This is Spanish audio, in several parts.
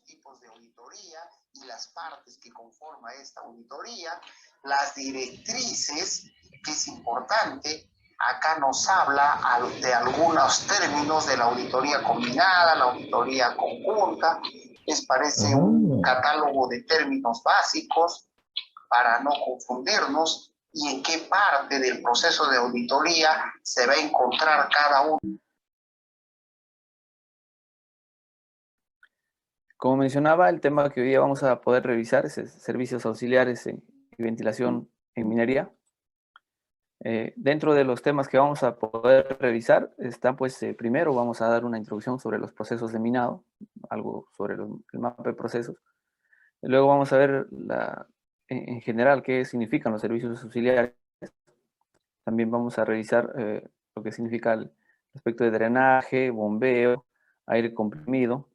tipos de auditoría y las partes que conforman esta auditoría, las directrices, que es importante. Acá nos habla de algunos términos de la auditoría combinada, la auditoría conjunta. Les parece un catálogo de términos básicos para no confundirnos y en qué parte del proceso de auditoría se va a encontrar cada uno. Como mencionaba, el tema que hoy día vamos a poder revisar es servicios auxiliares y ventilación en minería. Dentro de los temas que vamos a poder revisar está, pues, primero vamos a dar una introducción sobre los procesos de minado, algo sobre el mapa de procesos. Luego vamos a ver en general qué significan los servicios auxiliares. También vamos a revisar lo que significa el aspecto de drenaje, bombeo, aire comprimido,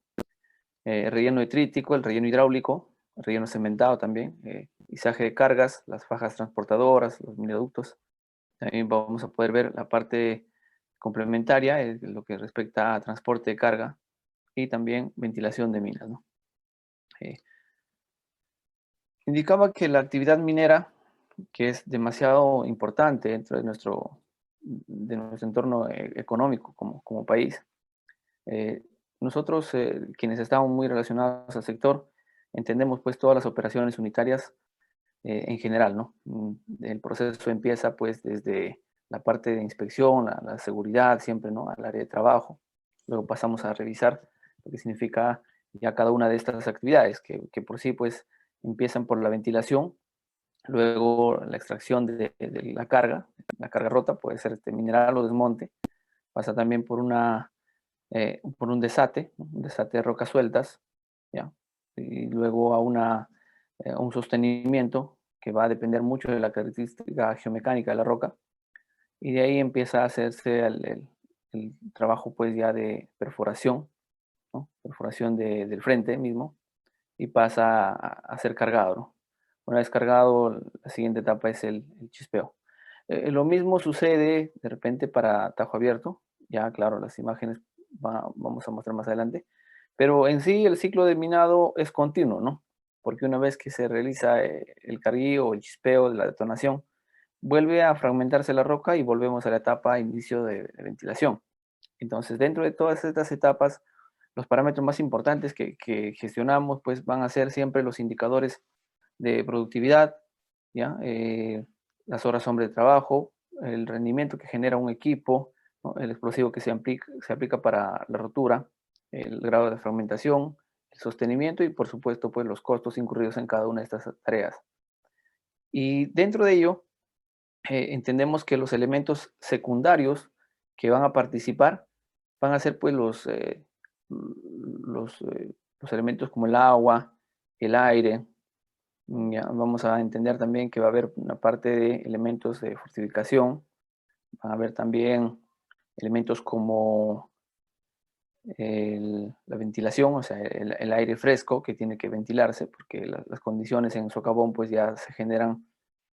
relleno detrítico, el relleno hidráulico, el relleno cementado también, izaje de cargas, las fajas transportadoras, los miniductos. También vamos a poder ver la parte complementaria, lo que respecta a transporte de carga y también ventilación de minas, ¿no? Indicaba que la actividad minera, que es demasiado importante dentro de nuestro entorno económico como país, nosotros, quienes estamos muy relacionados al sector, entendemos pues todas las operaciones unitarias en general, ¿no? El proceso empieza pues desde la parte de inspección, la seguridad siempre, ¿no? Al área de trabajo. Luego pasamos a revisar lo que significa ya cada una de estas actividades, que por sí pues empiezan por la ventilación, luego la extracción de la carga rota, puede ser mineral o desmonte, pasa también por un desate, ¿no? Un desate de rocas sueltas, ¿ya? Y luego a un sostenimiento que va a depender mucho de la característica geomecánica de la roca, y de ahí empieza a hacerse el trabajo pues ya de perforación, ¿no? Perforación del frente mismo, y pasa a ser cargado, ¿no? Una vez cargado, la siguiente etapa es el chispeo. Lo mismo sucede de repente para tajo abierto, ya claro, las imágenes vamos a mostrar más adelante, pero en sí el ciclo de minado es continuo, ¿no? Porque una vez que se realiza el carguío o el chispeo de la detonación, vuelve a fragmentarse la roca y volvemos a la etapa inicio de ventilación. Entonces, dentro de todas estas etapas, los parámetros más importantes que gestionamos pues van a ser siempre los indicadores de productividad, ¿ya? Las horas hombre de trabajo, el rendimiento que genera un equipo, ¿no? El explosivo que se aplica para la rotura, el grado de fragmentación, el sostenimiento y por supuesto pues los costos incurridos en cada una de estas tareas. Y dentro de ello, entendemos que los elementos secundarios que van a participar van a ser pues los elementos como el agua, el aire. Ya vamos a entender también que va a haber una parte de elementos de fortificación, van a haber también elementos como la ventilación, o sea, el aire fresco que tiene que ventilarse, porque las condiciones en socavón pues ya se generan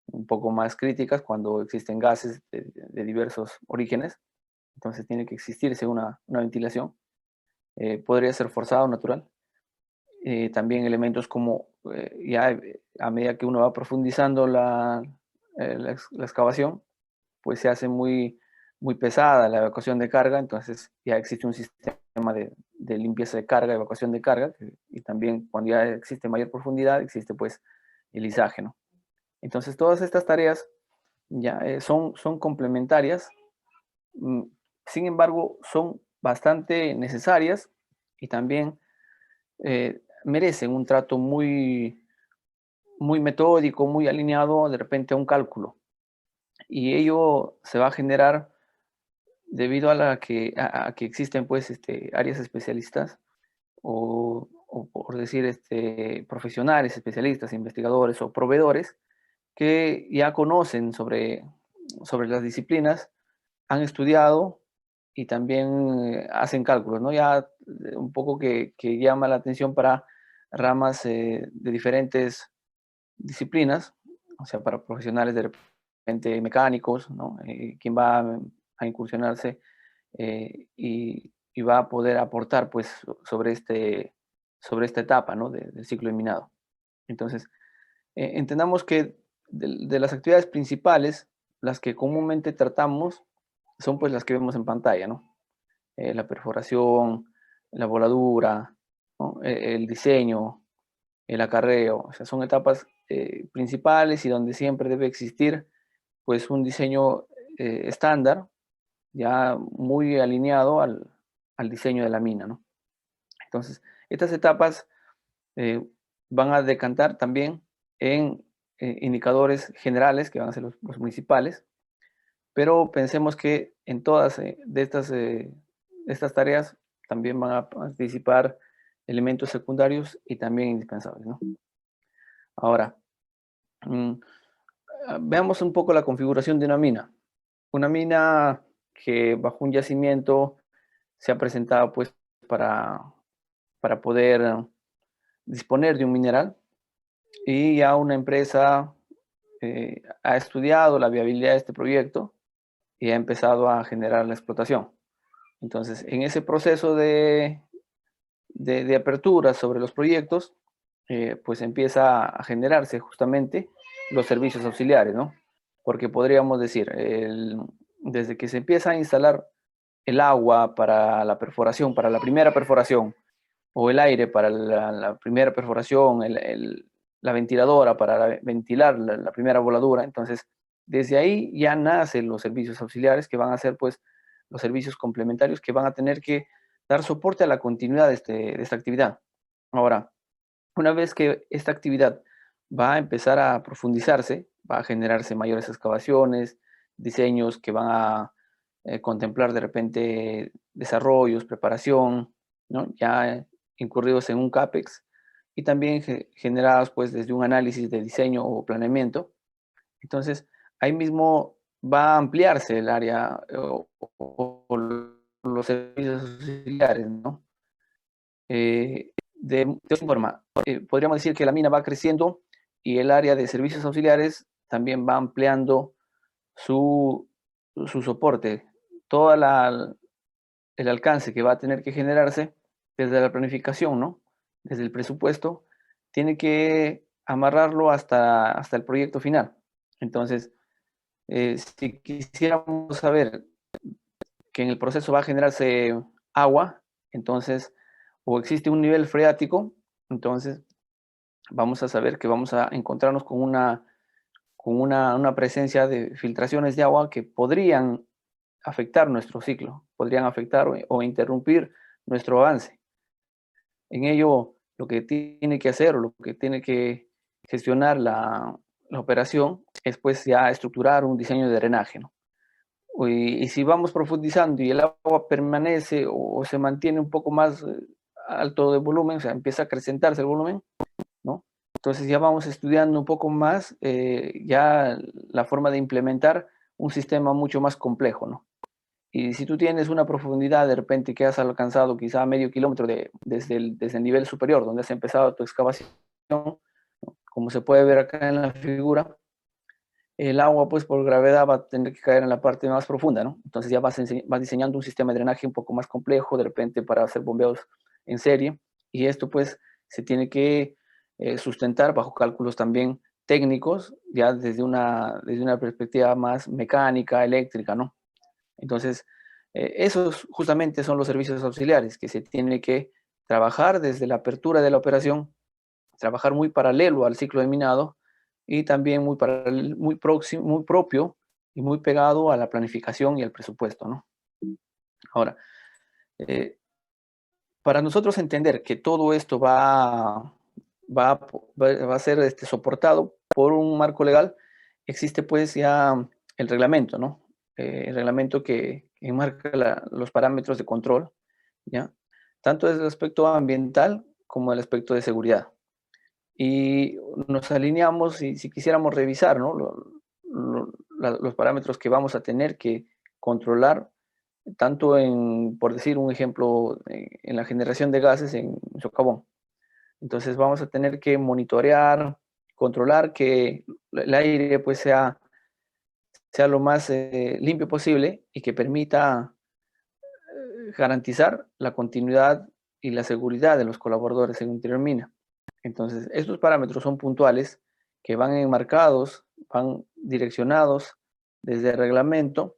un poco más críticas cuando existen gases de diversos orígenes, entonces tiene que existirse una ventilación, podría ser forzado, natural. También elementos como a medida que uno va profundizando la excavación, pues se hace muy pesada la evacuación de carga, entonces ya existe un sistema de limpieza de carga, evacuación de carga, y también cuando ya existe mayor profundidad, existe pues el izaje, ¿no? Entonces todas estas tareas ya son complementarias, mm, sin embargo son bastante necesarias y también merecen un trato muy metódico, muy alineado de repente a un cálculo. Y ello se va a generar debido a que existen pues áreas especialistas o por decir profesionales, especialistas, investigadores o proveedores que ya conocen sobre las disciplinas, han estudiado y también hacen cálculos, ¿no? Ya un poco que llama la atención para ramas de diferentes disciplinas, o sea, para profesionales de repente mecánicos, ¿no? Quien va a incursionarse y va a poder aportar pues sobre sobre esta etapa, ¿no? Del ciclo de minado. Entonces, entendamos que de las actividades principales, las que comúnmente tratamos son pues las que vemos en pantalla, ¿no? La perforación, la voladura, ¿no? El diseño, el acarreo, o sea, son etapas principales y donde siempre debe existir pues un diseño estándar, ya muy alineado al diseño de la mina, ¿no? Entonces, estas etapas eh, van a decantar también en indicadores generales, que van a ser los principales, pero pensemos que en todas estas tareas también van a participar elementos secundarios y también indispensables, ¿no? Ahora, mm, veamos un poco la configuración de una mina. Una mina que bajo un yacimiento se ha presentado pues para, para poder disponer de un mineral, y ya una empresa ha estudiado la viabilidad de este proyecto y ha empezado a generar la explotación. Entonces, en ese proceso de apertura sobre los proyectos, pues empieza a generarse justamente los servicios auxiliares, ¿no? Porque podríamos decir, desde que se empieza a instalar el agua para la perforación, para la primera perforación, o el aire para la primera perforación, la ventiladora para ventilar la primera voladura. Entonces, desde ahí ya nacen los servicios auxiliares, que van a ser pues los servicios complementarios que van a tener que dar soporte a la continuidad de esta actividad. Ahora, una vez que esta actividad va a empezar a profundizarse, va a generarse mayores excavaciones, diseños que van a contemplar de repente desarrollos, preparación, ¿no? Ya incurridos en un CAPEX, y también generados pues desde un análisis de diseño o planeamiento. Entonces, ahí mismo va a ampliarse el área o los servicios auxiliares, ¿no? De esta forma, podríamos decir que la mina va creciendo y el área de servicios auxiliares también va ampliando su soporte, todo el alcance que va a tener que generarse desde la planificación, ¿no? Desde el presupuesto, tiene que amarrarlo hasta el proyecto final. Entonces, si quisiéramos saber que en el proceso va a generarse agua, entonces, o existe un nivel freático, entonces vamos a saber que vamos a encontrarnos con una presencia de filtraciones de agua que podrían afectar nuestro ciclo, podrían afectar o interrumpir nuestro avance. En ello, lo que tiene que hacer o lo que tiene que gestionar la operación es pues ya estructurar un diseño de drenaje, ¿no? Y si vamos profundizando y el agua permanece o se mantiene un poco más alto de volumen, o sea, empieza a acrecentarse el volumen, ¿no? Entonces ya vamos estudiando un poco más ya la forma de implementar un sistema mucho más complejo, ¿no? Y si tú tienes una profundidad de repente que has alcanzado quizá medio kilómetro desde el nivel superior, donde has empezado tu excavación, ¿no? Como se puede ver acá en la figura, el agua pues por gravedad va a tener que caer en la parte más profunda, ¿no? Entonces ya vas diseñando un sistema de drenaje un poco más complejo, de repente para hacer bombeos en serie, y esto pues se tiene que sustentar bajo cálculos también técnicos, ya desde una perspectiva más mecánica, eléctrica, ¿no? Entonces, esos justamente son los servicios auxiliares que se tiene que trabajar desde la apertura de la operación, trabajar muy paralelo al ciclo de minado y también muy próximo, muy propio y muy pegado a la planificación y al presupuesto, ¿no? Ahora, eh, para nosotros entender que todo esto va a ser soportado por un marco legal, existe pues ya el reglamento, ¿no? El reglamento que enmarca los parámetros de control, ¿ya? Tanto desde el aspecto ambiental como el aspecto de seguridad. Y nos alineamos, si quisiéramos revisar, ¿no? Los parámetros que vamos a tener que controlar, tanto por decir un ejemplo, en la generación de gases en socavón. Entonces vamos a tener que monitorear, controlar que el aire pues sea lo más limpio posible y que permita garantizar la continuidad y la seguridad de los colaboradores en un interior mina. Entonces, estos parámetros son puntuales que van enmarcados, van direccionados desde el reglamento,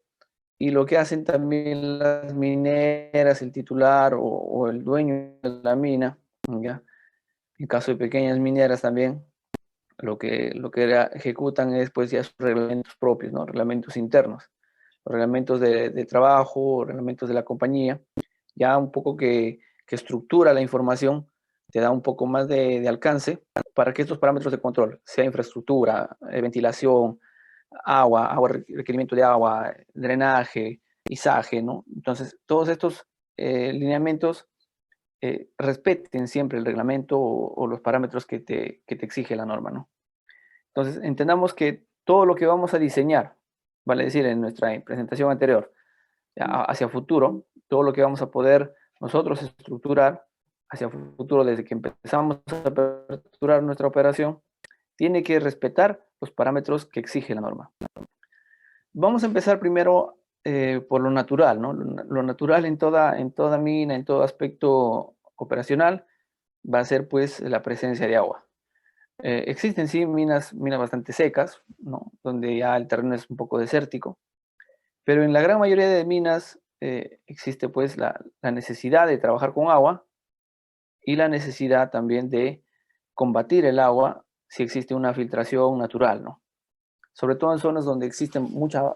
y lo que hacen también las mineras, el titular o el dueño de la mina, ¿ya? En caso de pequeñas mineras también, lo que ejecutan es pues ya sus reglamentos propios, ¿no? Reglamentos internos, los reglamentos de trabajo, reglamentos de la compañía, ya un poco que estructura la información, te da un poco más de alcance para que estos parámetros de control, sea infraestructura, ventilación, agua, requerimiento de agua, drenaje, izaje, ¿no? Entonces, todos estos lineamientos respeten siempre el reglamento o los parámetros que te exige la norma, ¿no? Entonces, entendamos que todo lo que vamos a diseñar, vale decir, en nuestra presentación anterior, hacia futuro, todo lo que vamos a poder nosotros estructurar hacia futuro desde que empezamos a aperturar nuestra operación, tiene que respetar los parámetros que exige la norma. Vamos a empezar primero por lo natural, ¿no? Lo natural en toda mina, en todo aspecto operacional, va a ser pues la presencia de agua. Existen sí minas bastante secas, ¿no? Donde ya el terreno es un poco desértico, pero en la gran mayoría de minas existe pues la necesidad de trabajar con agua y la necesidad también de combatir el agua si existe una filtración natural, ¿no? Sobre todo en zonas donde existe mucha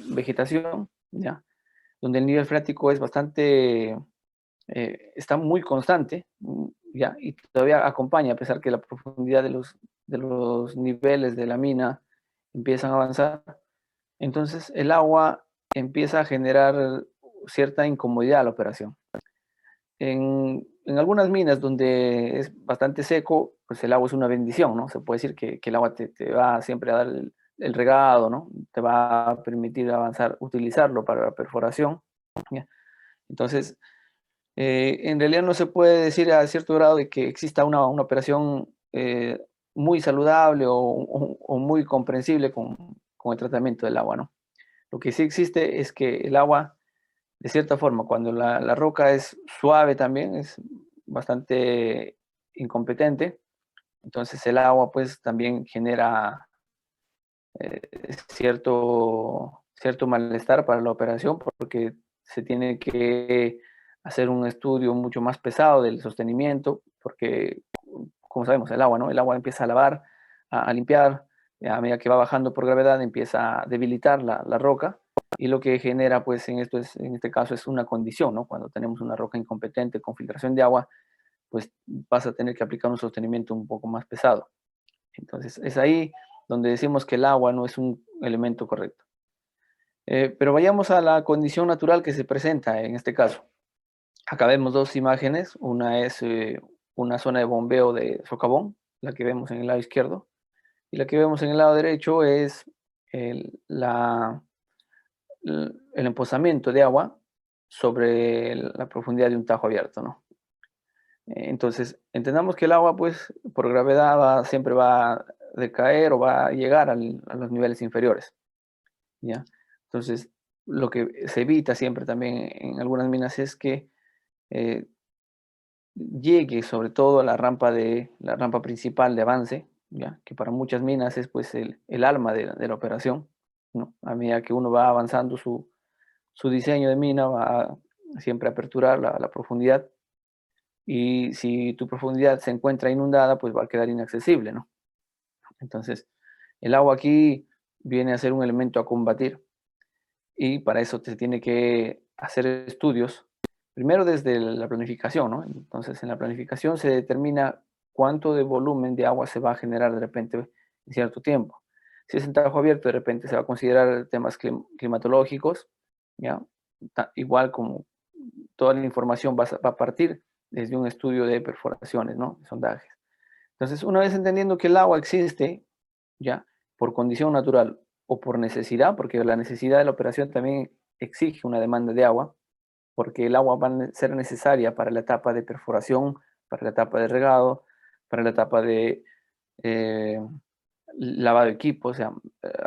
vegetación, ¿ya? Donde el nivel freático es bastante, está muy constante, ¿ya? Y todavía acompaña, a pesar que la profundidad de los niveles de la mina empiezan a avanzar. Entonces el agua empieza a generar cierta incomodidad a la operación. En algunas minas donde es bastante seco, pues el agua es una bendición, ¿no? Se puede decir que el agua te va siempre a dar el regado, ¿no? Te va a permitir avanzar, utilizarlo para la perforación, ¿ya? Entonces, en realidad no se puede decir a cierto grado de que exista una operación muy saludable o muy comprensible con el tratamiento del agua, ¿no? Lo que sí existe es que el agua, de cierta forma, cuando la roca es suave también, es bastante incompetente, entonces el agua pues también genera eh, cierto malestar para la operación porque se tiene que hacer un estudio mucho más pesado del sostenimiento, porque como sabemos, el agua, ¿no? El agua empieza a lavar, a limpiar, a medida que va bajando por gravedad empieza a debilitar la roca, y lo que genera, pues, en este caso es una condición, ¿no? Cuando tenemos una roca incompetente con filtración de agua, pues vas a tener que aplicar un sostenimiento un poco más pesado. Entonces, es ahí donde decimos que el agua no es un elemento correcto. Pero vayamos a la condición natural que se presenta en este caso. Acá vemos dos imágenes. Una es una zona de bombeo de socavón, la que vemos en el lado izquierdo, y la que vemos en el lado derecho es el empozamiento de agua sobre la profundidad de un tajo abierto, ¿no? Entonces, entendamos que el agua, pues, por gravedad siempre va a decaer o va a llegar a los niveles inferiores, ¿ya? Entonces, lo que se evita siempre también en algunas minas es que eh, llegue sobre todo a la rampa principal de avance, ¿ya? Que para muchas minas es pues el alma de la operación, ¿no? A medida que uno va avanzando su diseño de mina, va a siempre aperturar la profundidad, y si tu profundidad se encuentra inundada, pues va a quedar inaccesible, ¿no? Entonces, el agua aquí viene a ser un elemento a combatir, y para eso se tiene que hacer estudios, primero desde la planificación, ¿no? Entonces, en la planificación se determina cuánto de volumen de agua se va a generar de repente en cierto tiempo. Si es en tajo abierto, de repente se va a considerar temas climatológicos, ¿ya? Igual como toda la información va a partir desde un estudio de perforaciones, ¿no? Sondajes. Entonces, una vez entendiendo que el agua existe, ya, por condición natural o por necesidad, porque la necesidad de la operación también exige una demanda de agua, porque el agua va a ser necesaria para la etapa de perforación, para la etapa de regado, para la etapa de eh, lavado de equipo, o sea,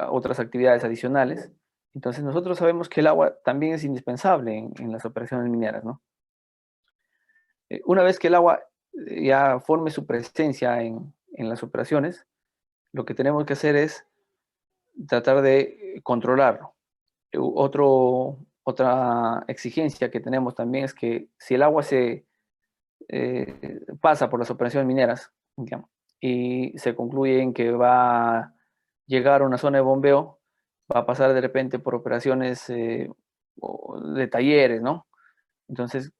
otras actividades adicionales. Entonces nosotros sabemos que el agua también es indispensable en las operaciones mineras, ¿no? Una vez que el agua ya forme su presencia en las operaciones, lo que tenemos que hacer es tratar de controlarlo. Otra exigencia que tenemos también es que si el agua se pasa por las operaciones mineras, digamos, y se concluye en que va a llegar a una zona de bombeo, va a pasar de repente por operaciones de talleres, ¿no? Entonces,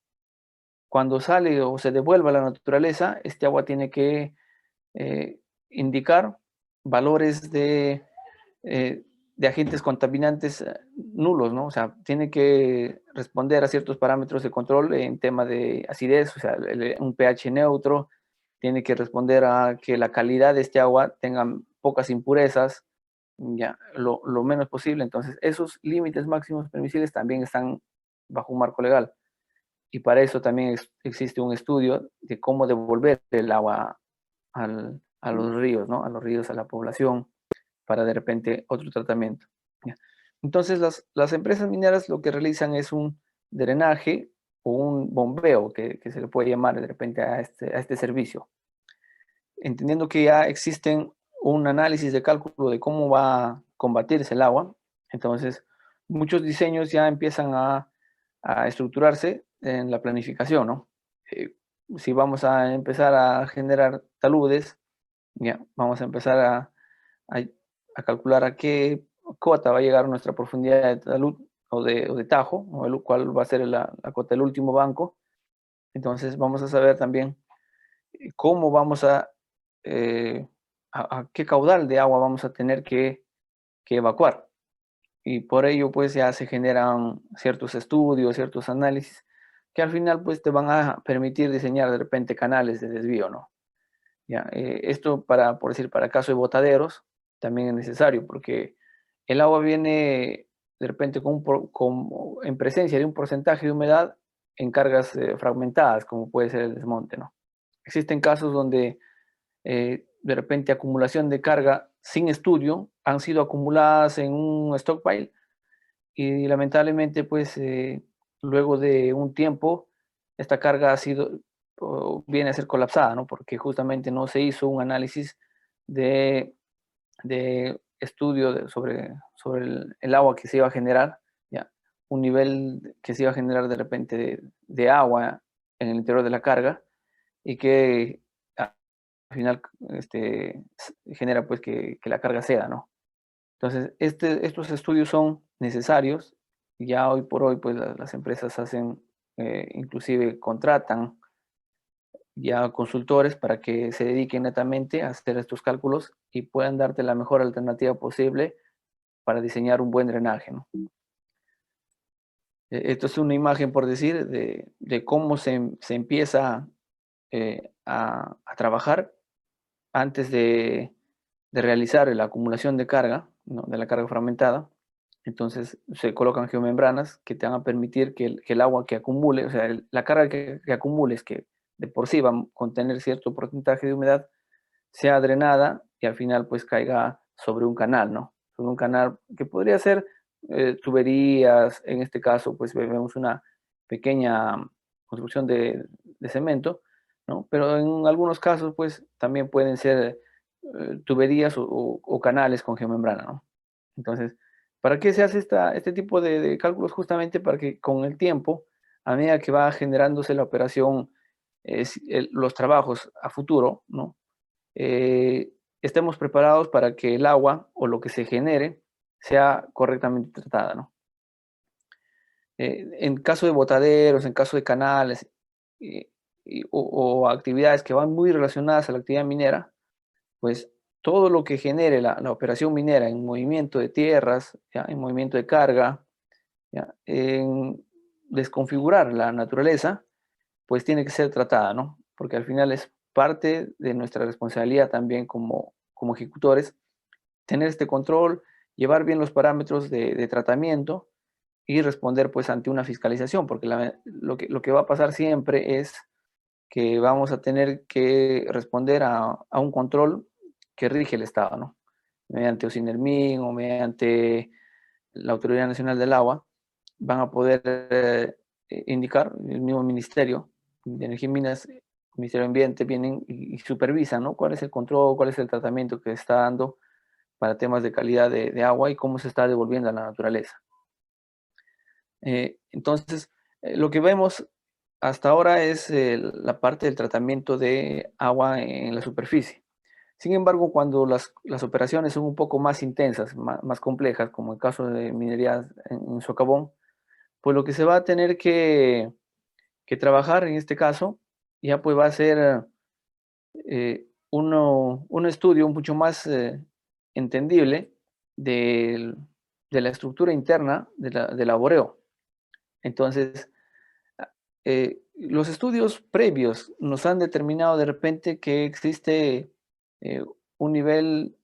cuando sale o se devuelve a la naturaleza, este agua tiene que eh, indicar valores eh, de agentes contaminantes nulos, ¿no? O sea, tiene que responder a ciertos parámetros de control en tema de acidez, o sea, un pH neutro, tiene que responder a que la calidad de este agua tenga pocas impurezas, ya, lo menos posible. Entonces, esos límites máximos permisibles también están bajo un marco legal. Y para eso también existe un estudio de cómo devolver el agua a los ríos, ¿no? A los ríos, a la población, para de repente otro tratamiento. ¿Ya? Entonces, las empresas mineras lo que realizan es un drenaje o un bombeo, que se le puede llamar de repente a este servicio. Entendiendo que ya existen un análisis de cálculo de cómo va a combatirse el agua, entonces muchos diseños ya empiezan a estructurarse en la planificación, ¿no? Si vamos a empezar a generar taludes, ya, vamos a empezar a, a calcular a qué cota va a llegar nuestra profundidad de talud o de tajo, o cuál va a ser la cota del último banco. Entonces vamos a saber también cómo vamos a qué caudal de agua vamos a tener que evacuar. Y por ello pues ya se generan ciertos estudios, ciertos análisis que al final pues te van a permitir diseñar de repente canales de desvío, ¿no? Ya, esto por decir, para caso de botaderos también es necesario porque el agua viene de repente en presencia de un porcentaje de humedad en cargas fragmentadas, como puede ser el desmonte, ¿no? Existen casos donde de repente acumulación de carga sin estudio han sido acumuladas en un stockpile y lamentablemente pues luego de un tiempo esta carga ha sido o viene a ser colapsada, ¿no? Porque justamente no se hizo un análisis de, de estudio sobre el agua que se iba a generar, ¿ya? Un nivel que se iba a generar de repente de agua en el interior de la carga y que al final genera pues que la carga ceda, ¿no? Entonces, estos estudios son necesarios y ya hoy por hoy pues las empresas hacen, inclusive contratan ya consultores para que se dediquen netamente a hacer estos cálculos y puedan darte la mejor alternativa posible para diseñar un buen drenaje, ¿no? Esto es una imagen, por decir, de cómo se empieza a trabajar antes de realizar la acumulación de carga, ¿no? De la carga fragmentada. Entonces se colocan geomembranas que te van a permitir que el agua que acumule, o sea, la carga que acumules, que de por sí va a contener cierto porcentaje de humedad, sea drenada y al final pues caiga sobre un canal, ¿no? Sobre un canal que podría ser tuberías, en este caso pues vemos una pequeña construcción de cemento, ¿no? Pero en algunos casos pues también pueden ser tuberías o canales con geomembrana, ¿no? Entonces, ¿para qué se hace este tipo de cálculos? Justamente para que con el tiempo, a medida que va generándose la operación, los trabajos a futuro, ¿no? Estemos preparados para que el agua o lo que se genere sea correctamente tratada, ¿no? En caso de botaderos, en caso de canales eh, o actividades que van muy relacionadas a la actividad minera, pues todo lo que genere la operación minera en movimiento de tierras, ¿ya? En movimiento de carga, ¿ya? En desconfigurar la naturaleza, pues tiene que ser tratada, ¿no? Porque al final es parte de nuestra responsabilidad también como ejecutores, tener este control, llevar bien los parámetros de tratamiento y responder pues ante una fiscalización, porque lo que va a pasar siempre es que vamos a tener que responder a un control que rige el Estado, ¿no? Mediante OSINERMIN o mediante la Autoridad Nacional del Agua, van a poder indicar, el mismo ministerio, de Energía y Minas, Ministerio de Ambiente, vienen y supervisan, ¿no? Cuál es el control, cuál es el tratamiento que está dando para temas de calidad de agua y cómo se está devolviendo a la naturaleza. Entonces, lo que vemos hasta ahora es la parte del tratamiento de agua en la superficie. Sin embargo, cuando las operaciones son un poco más intensas, más complejas, como el caso de minería en socavón, pues lo que se va a tener que trabajar en este caso ya pues va a ser un estudio mucho más entendible de la estructura interna del laboreo. Entonces, los estudios previos nos han determinado de repente que existe un nivel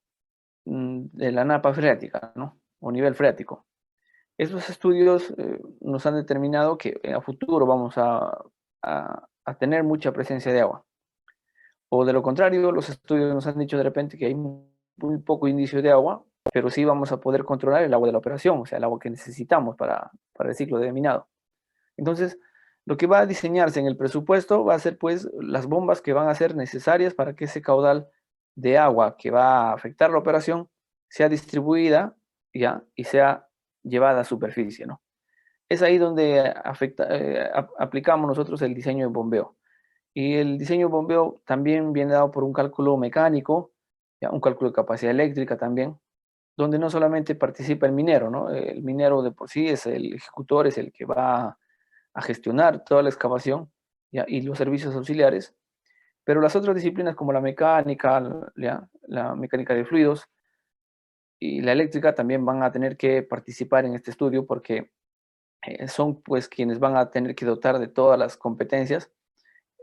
de la napa freática, ¿no? O nivel freático. Estos estudios nos han determinado que a futuro vamos a tener mucha presencia de agua. O de lo contrario, los estudios nos han dicho de repente que hay muy poco indicio de agua, pero sí vamos a poder controlar el agua de la operación, o sea, el agua que necesitamos para el ciclo de minado. Entonces, lo que va a diseñarse en el presupuesto va a ser pues las bombas que van a ser necesarias para que ese caudal de agua que va a afectar la operación sea distribuida, ¿ya? Y sea llevada a superficie, ¿no? Es ahí donde aplicamos nosotros el diseño de bombeo. Y el diseño de bombeo también viene dado por un cálculo mecánico, ¿ya? Un cálculo de capacidad eléctrica también, donde no solamente participa el minero, ¿no? El minero de por sí es el ejecutor, es el que va a gestionar toda la excavación, ¿ya? Y los servicios auxiliares, pero las otras disciplinas como la mecánica, ¿ya? La mecánica de fluidos y la eléctrica también van a tener que participar en este estudio porque son pues quienes van a tener que dotar de todas las competencias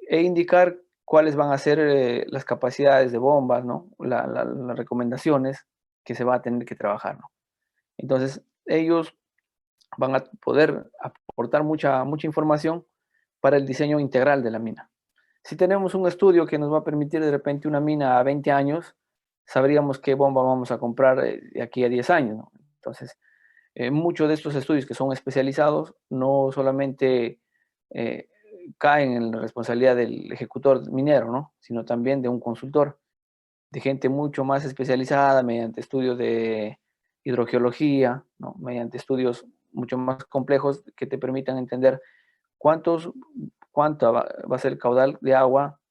e indicar cuáles van a ser las capacidades de bombas, ¿no? Las recomendaciones que se va a tener que trabajar, ¿no? Entonces, ellos van a poder aportar mucha información para el diseño integral de la mina. Si tenemos un estudio que nos va a permitir de repente una mina a 20 años, sabríamos qué bomba vamos a comprar de aquí a 10 años, ¿no? Entonces, muchos de estos estudios que son especializados no solamente eh, caen en la responsabilidad del ejecutor minero, ¿no? Sino también de un consultor, de gente mucho más especializada mediante estudios de hidrogeología, ¿no? Mediante estudios mucho más complejos que te permitan entender cuánto va a ser el caudal de agua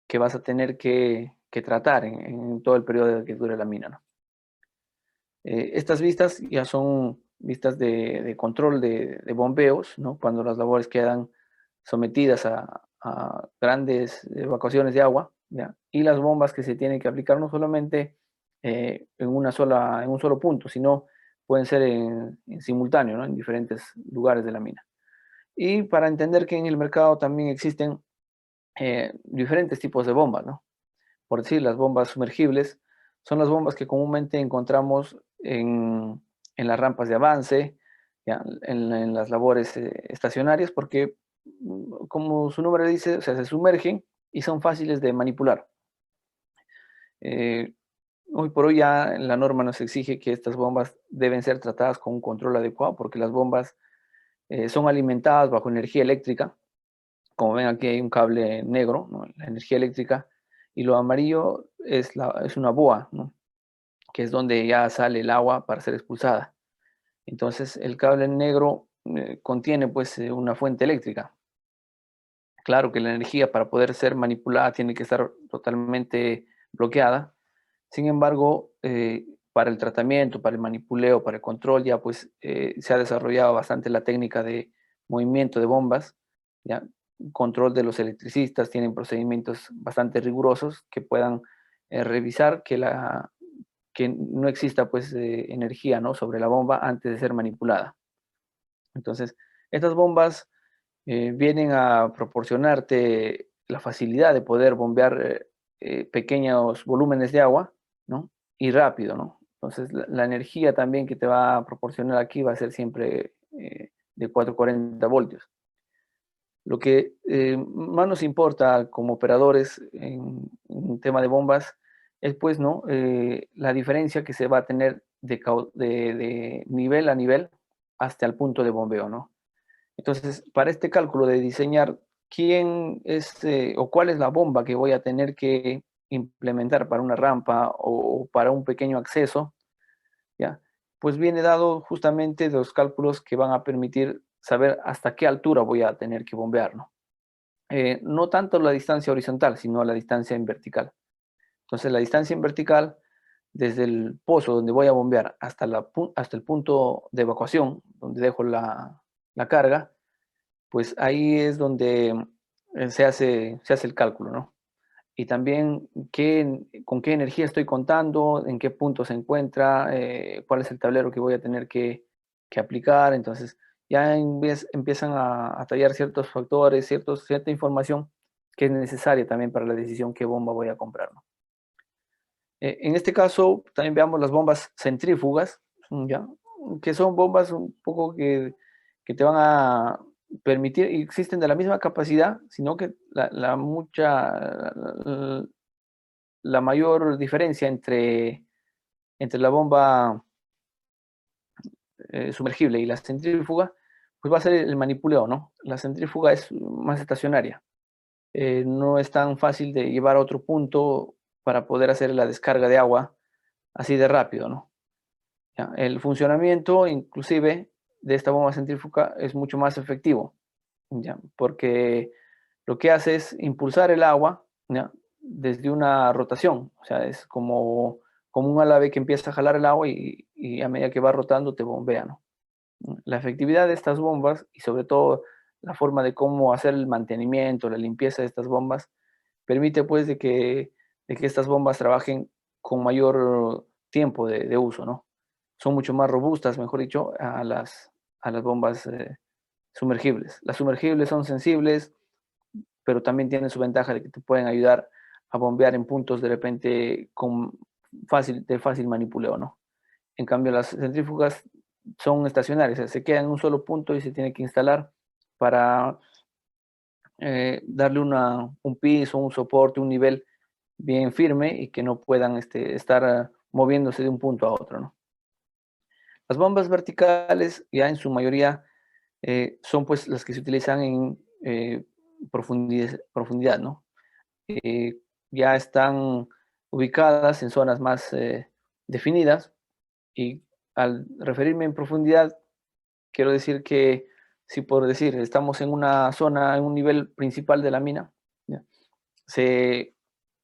que vas a tener que tratar en todo el periodo que dure la mina, ¿no? Estas vistas ya son vistas de control de bombeos, ¿no? Cuando las labores quedan sometidas a grandes evacuaciones de agua, ¿ya? Y las bombas que se tienen que aplicar no solamente en un solo punto, sino pueden ser en simultáneo, ¿no? En diferentes lugares de la mina. Y para entender que en el mercado también existen diferentes tipos de bombas, ¿no? Por decir, las bombas sumergibles son las bombas que comúnmente encontramos en las rampas de avance, ¿ya? En las labores estacionarias, porque como su nombre dice, o sea, se sumergen y son fáciles de manipular. Eh, Hoy por hoy ya la norma nos exige que estas bombas deben ser tratadas con un control adecuado, porque las bombas son alimentadas bajo energía eléctrica. Como ven aquí hay un cable negro, ¿no? La energía eléctrica, y lo amarillo es una boa, ¿no? Que es donde ya sale el agua para ser expulsada. Entonces el cable negro contiene pues una fuente eléctrica. Claro que la energía para poder ser manipulada tiene que estar totalmente bloqueada. Sin embargo, para el tratamiento, para el manipuleo, para el control, ya pues se ha desarrollado bastante la técnica de movimiento de bombas, ya control de los electricistas, tienen procedimientos bastante rigurosos que puedan revisar que no exista pues energía, ¿no? Sobre la bomba antes de ser manipulada. Entonces, estas bombas vienen a proporcionarte la facilidad de poder bombear pequeños volúmenes de agua, ¿no? Y rápido, ¿no? Entonces, la energía también que te va a proporcionar aquí va a ser siempre de 440 voltios. Lo que más nos importa como operadores en tema de bombas es pues, ¿no? La diferencia que se va a tener de nivel a nivel hasta el punto de bombeo, ¿no? Entonces, para este cálculo de diseñar quién es o cuál es la bomba que voy a tener que implementar para una rampa o para un pequeño acceso, ¿ya? Pues viene dado justamente de los cálculos que van a permitir saber hasta qué altura voy a tener que bombear, ¿no? No tanto la distancia horizontal, sino la distancia en vertical. Entonces, la distancia en vertical, desde el pozo donde voy a bombear hasta el punto de evacuación, donde dejo la carga, pues ahí es donde se hace el cálculo, ¿no? Y también con qué energía estoy contando, en qué punto se encuentra, cuál es el tablero que voy a tener que aplicar. Entonces, ya empiezan a tallar ciertos factores, cierta información que es necesaria también para la decisión qué bomba voy a comprar, ¿no? En este caso, también veamos las bombas centrífugas, ¿ya? Que son bombas un poco que te van a permitir, y existen de la misma capacidad, sino que la mayor diferencia entre la bomba sumergible y la centrífuga, pues va a ser el manipuleo, ¿no? La centrífuga es más estacionaria. No es tan fácil de llevar a otro punto para poder hacer la descarga de agua así de rápido, ¿no? ¿Ya? El funcionamiento, inclusive, de esta bomba centrífuga es mucho más efectivo, ¿ya? Porque lo que hace es impulsar el agua, ¿ya? Desde una rotación, o sea, es como un ave que empieza a jalar el agua y a medida que va rotando te bombea, ¿no? La efectividad de estas bombas y sobre todo la forma de cómo hacer el mantenimiento, la limpieza de estas bombas, permite pues de que estas bombas trabajen con mayor tiempo de uso, ¿no? Son mucho más robustas, mejor dicho, a las bombas sumergibles. Las sumergibles son sensibles, pero también tienen su ventaja de que te pueden ayudar a bombear en puntos de repente de fácil manipuleo, ¿no? En cambio, las centrífugas son estacionarias, o sea, se quedan en un solo punto y se tiene que instalar para darle un piso, un soporte, un nivel bien firme y que no puedan estar moviéndose de un punto a otro, ¿no? Las bombas verticales ya en su mayoría son pues las que se utilizan en profundidad, ¿no? Eh, ya están ubicadas en zonas más definidas y al referirme en profundidad, quiero decir que si por decir estamos en una zona, en un nivel principal de la mina, ¿ya? Se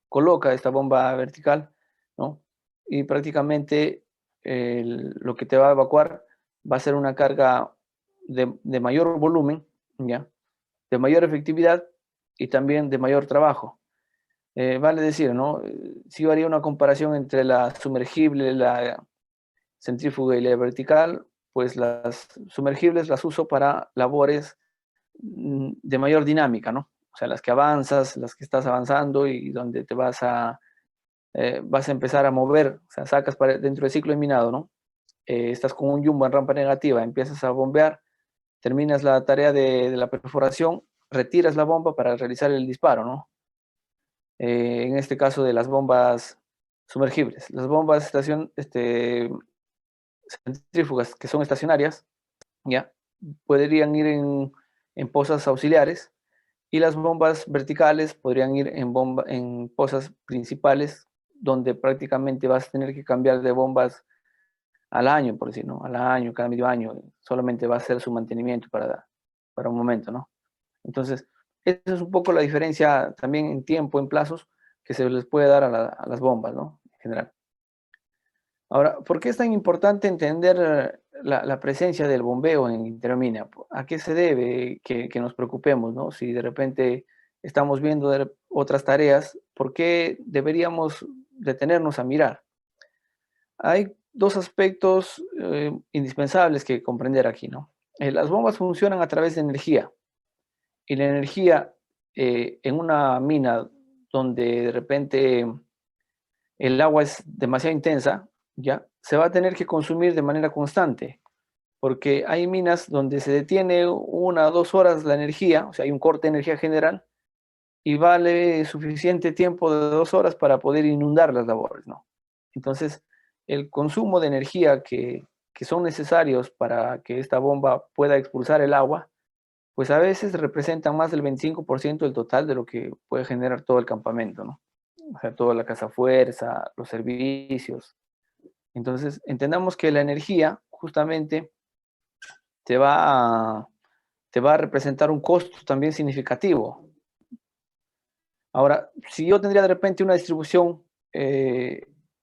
coloca esta bomba vertical, ¿no? Y prácticamente lo que te va a evacuar va a ser una carga de mayor volumen, ¿ya? De mayor efectividad y también de mayor trabajo. Vale decir, ¿no? Si yo haría una comparación entre la sumergible, la centrífuga y la vertical, pues las sumergibles las uso para labores de mayor dinámica, ¿no? O sea, las que avanzas, las que estás avanzando y donde te vas a empezar a mover, o sea, sacas dentro del ciclo de minado, ¿no? Estás con un jumbo en rampa negativa, empiezas a bombear, terminas la tarea de la perforación, retiras la bomba para realizar el disparo, ¿no? En este caso de las bombas sumergibles. Las bombas centrífugas que son estacionarias, ¿ya? Podrían ir en pozas auxiliares y las bombas verticales podrían ir en pozas principales donde prácticamente vas a tener que cambiar de bombas al año, por decir, ¿no? Al año, cada medio año, solamente va a ser su mantenimiento para un momento, ¿no? Entonces, esa es un poco la diferencia también en tiempo, en plazos, que se les puede dar a las bombas, ¿no? En general. Ahora, ¿por qué es tan importante entender la presencia del bombeo en Intermina? ¿A qué se debe que nos preocupemos, ¿no? Si de repente estamos viendo otras tareas, ¿por qué deberíamos detenernos a mirar? Hay dos aspectos indispensables que comprender aquí, ¿no? Las bombas funcionan a través de energía y la energía en una mina donde de repente el agua es demasiado intensa, ¿ya? Se va a tener que consumir de manera constante, porque hay minas donde se detiene 1 o 2 horas la energía, o sea, hay un corte de energía general, y vale suficiente tiempo de 2 horas para poder inundar las labores, ¿no? Entonces, el consumo de energía que son necesarios para que esta bomba pueda expulsar el agua, pues a veces representan más del 25% del total de lo que puede generar todo el campamento, ¿no? O sea, toda la casa fuerza, los servicios. Entonces, entendamos que la energía justamente te va te va a representar un costo también significativo. Ahora, si yo tendría de repente una distribución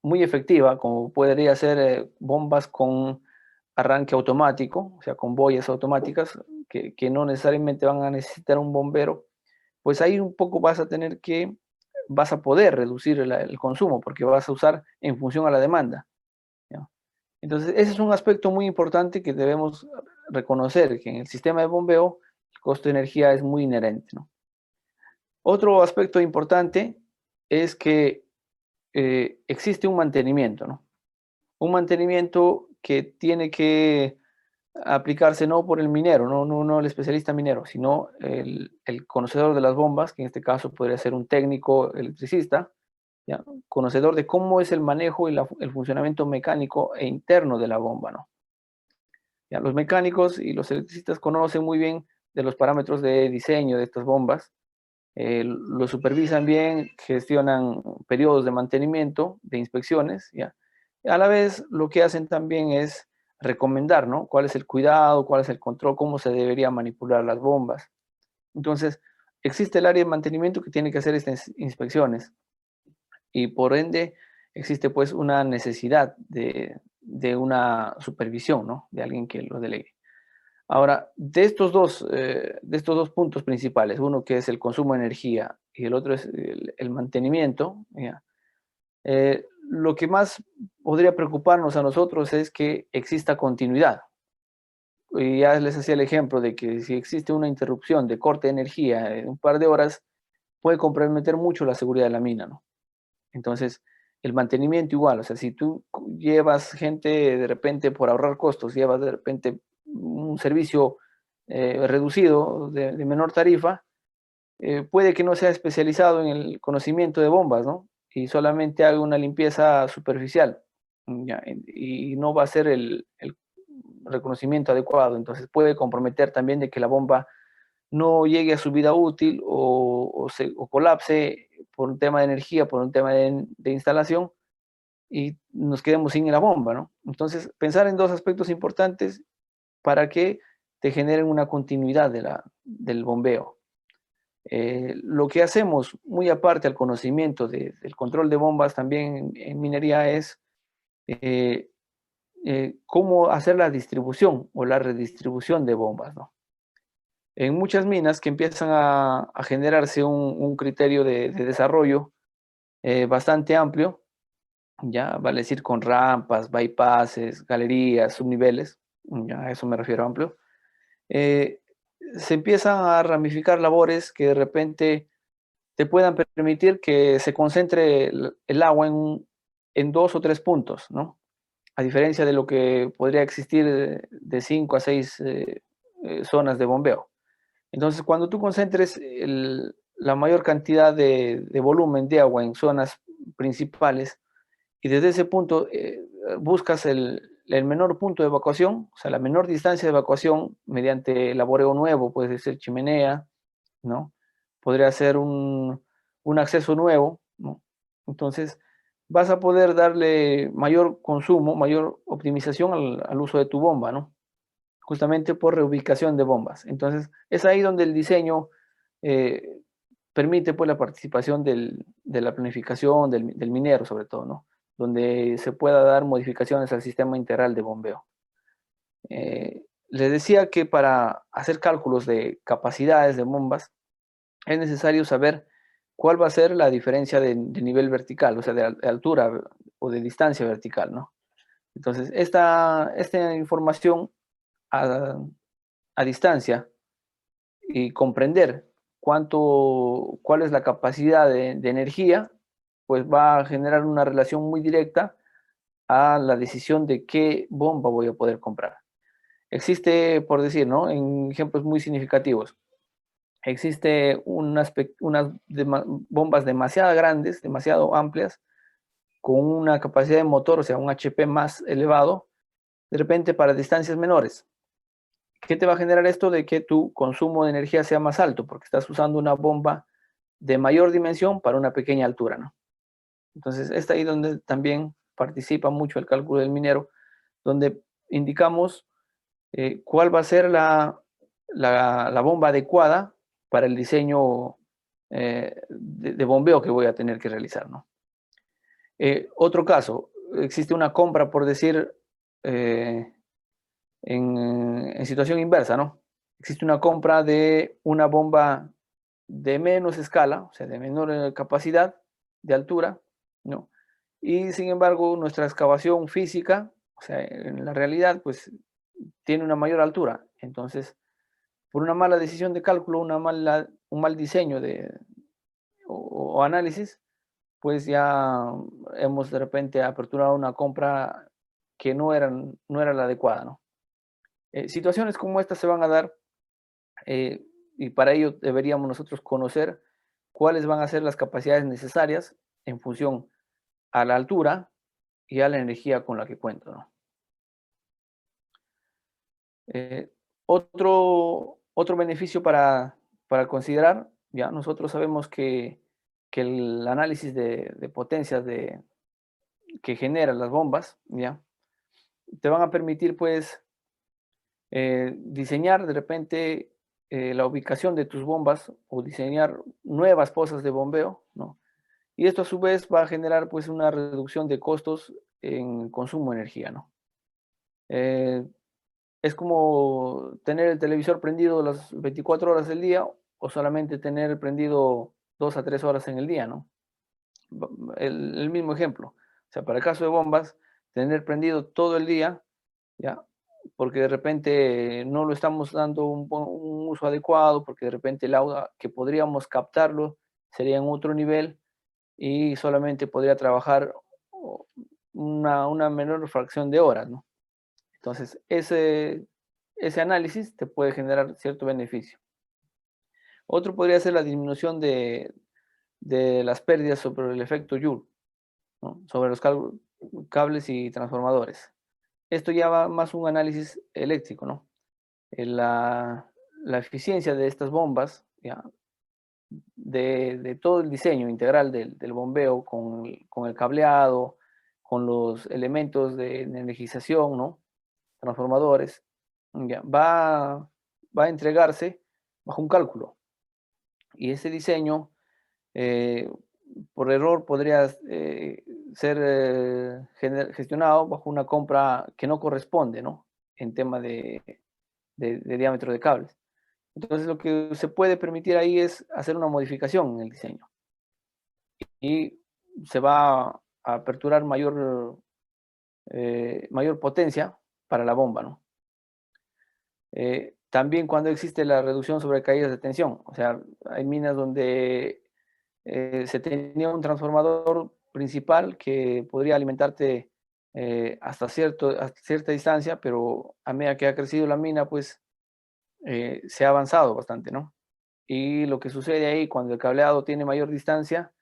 muy efectiva, como podría ser bombas con arranque automático, o sea, con boyas automáticas, que no necesariamente van a necesitar un bombero, pues ahí un poco vas a poder reducir el consumo, porque vas a usar en función a la demanda, ¿ya? Entonces, ese es un aspecto muy importante que debemos reconocer, que en el sistema de bombeo el costo de energía es muy inherente, ¿no? Otro aspecto importante es que existe un mantenimiento, ¿no? Un mantenimiento que tiene que aplicarse no por el minero, no el especialista minero, sino el conocedor de las bombas, que en este caso podría ser un técnico electricista, ¿ya? Conocedor de cómo es el manejo y el funcionamiento mecánico e interno de la bomba, ¿no? ¿Ya? Los mecánicos y los electricistas conocen muy bien de los parámetros de diseño de estas bombas, lo supervisan bien, gestionan periodos de mantenimiento, de inspecciones, ¿ya? A la vez, lo que hacen también es recomendar, ¿no? Cuál es el cuidado, cuál es el control, cómo se debería manipular las bombas. Entonces, existe el área de mantenimiento que tiene que hacer estas inspecciones y por ende existe pues una necesidad de una supervisión, ¿no? De alguien que lo delegue. Ahora, de estos dos puntos principales, uno que es el consumo de energía y el otro es el mantenimiento, ¿ya? Lo que más podría preocuparnos a nosotros es que exista continuidad. Y ya les hacía el ejemplo de que si existe una interrupción de corte de energía en un par de horas, puede comprometer mucho la seguridad de la mina, ¿no? Entonces, el mantenimiento igual, o sea, si tú llevas gente de repente por ahorrar costos, llevas de repente un servicio reducido de menor tarifa, puede que no sea especializado en el conocimiento de bombas, ¿no? Y solamente haga una limpieza superficial, ¿ya? Y no va a ser el reconocimiento adecuado, entonces puede comprometer también de que la bomba no llegue a su vida útil o colapse por un tema de energía, por un tema de instalación y nos quedemos sin la bomba, ¿no? Entonces, pensar en dos aspectos importantes para que te generen una continuidad del bombeo. Lo que hacemos, muy aparte al conocimiento del control de bombas también en minería, es eh, cómo hacer la distribución o la redistribución de bombas, ¿no? En muchas minas que empiezan a generarse un criterio de desarrollo bastante amplio, ya vale decir con rampas, bypasses, galerías, subniveles, ya a eso me refiero amplio, eh, se empiezan a ramificar labores que de repente te puedan permitir que se concentre el agua en dos o tres puntos, ¿no? A diferencia de lo que podría existir de 5 a 6 zonas de bombeo. Entonces, cuando tú concentres la mayor cantidad de volumen de agua en zonas principales y desde ese punto buscas el menor punto de evacuación, o sea, la menor distancia de evacuación mediante laboreo nuevo, puede ser chimenea, ¿no? Podría ser un acceso nuevo, ¿no? Entonces, vas a poder darle mayor consumo, mayor optimización al uso de tu bomba, ¿no? Justamente por reubicación de bombas. Entonces, es ahí donde el diseño eh, permite pues, la participación de la planificación del minero, sobre todo, ¿no? Donde se pueda dar modificaciones al sistema integral de bombeo. Les decía que para hacer cálculos de capacidades de bombas, es necesario saber cuál va a ser la diferencia de nivel vertical, o sea, de altura o de distancia vertical, ¿no? Entonces, esta información a, a distancia y comprender cuál es la capacidad de energía, pues va a generar una relación muy directa a la decisión de qué bomba voy a poder comprar. Existe, por decir, ¿no? En ejemplos muy significativos, existe unas bombas demasiado grandes, demasiado amplias, con una capacidad de motor, o sea, un HP más elevado, de repente para distancias menores, ¿Qué te va a generar esto? De que tu consumo de energía sea más alto, porque estás usando una bomba de mayor dimensión para una pequeña altura, ¿no? Entonces, es ahí donde también participa mucho el cálculo del minero, donde indicamos cuál va a ser la bomba adecuada para el diseño de bombeo que voy a tener que realizar, ¿no? Otro caso, existe una compra, por decir, en situación inversa, ¿no? Existe una compra de una bomba de menos escala, o sea, de menor capacidad de altura, ¿no? Y sin embargo, nuestra excavación física, o sea, en la realidad, pues tiene una mayor altura. Entonces, por una mala decisión de cálculo, un mal diseño o análisis, pues ya hemos de repente aperturado una compra que no era la adecuada, ¿no? Situaciones como estas se van a dar y para ello deberíamos nosotros conocer cuáles van a ser las capacidades necesarias en función a la altura y a la energía con la que cuento, ¿no? Eh, otro beneficio para considerar, ya nosotros sabemos que el análisis de potencias que generan las bombas, ya, te van a permitir pues diseñar de repente la ubicación de tus bombas o diseñar nuevas pozas de bombeo, ¿no? Y esto a su vez va a generar pues una reducción de costos en consumo de energía, ¿no? Eh, es como tener el televisor prendido las 24 horas del día o solamente tener prendido 2 a 3 horas en el día, ¿no? El mismo ejemplo. O sea, para el caso de bombas, tener prendido todo el día, ¿ya? Porque de repente no lo estamos dando un uso adecuado, porque de repente el agua que podríamos captarlo sería en otro nivel y solamente podría trabajar una menor fracción de horas, ¿no? Entonces, ese análisis te puede generar cierto beneficio. Otro podría ser la disminución de las pérdidas sobre el efecto Joule, ¿no? Sobre los cables y transformadores. Esto ya va más un análisis eléctrico, ¿no? La eficiencia de estas bombas, ¿ya? De todo el diseño integral del bombeo con el cableado, con los elementos de energización, ¿no? Transformadores, ya, va a entregarse bajo un cálculo. Y ese diseño, eh, por error, podría ser gestionado bajo una compra que no corresponde, ¿no? En tema de diámetro de cables. Entonces, lo que se puede permitir ahí es hacer una modificación en el diseño. Y se va a aperturar mayor potencia para la bomba, ¿no? También cuando existe la reducción sobre caídas de tensión, o sea, hay minas donde se tenía un transformador principal que podría alimentarte hasta cierta distancia, pero a medida que ha crecido la mina, pues se ha avanzado bastante, ¿no? Y lo que sucede ahí cuando el cableado tiene mayor distancia,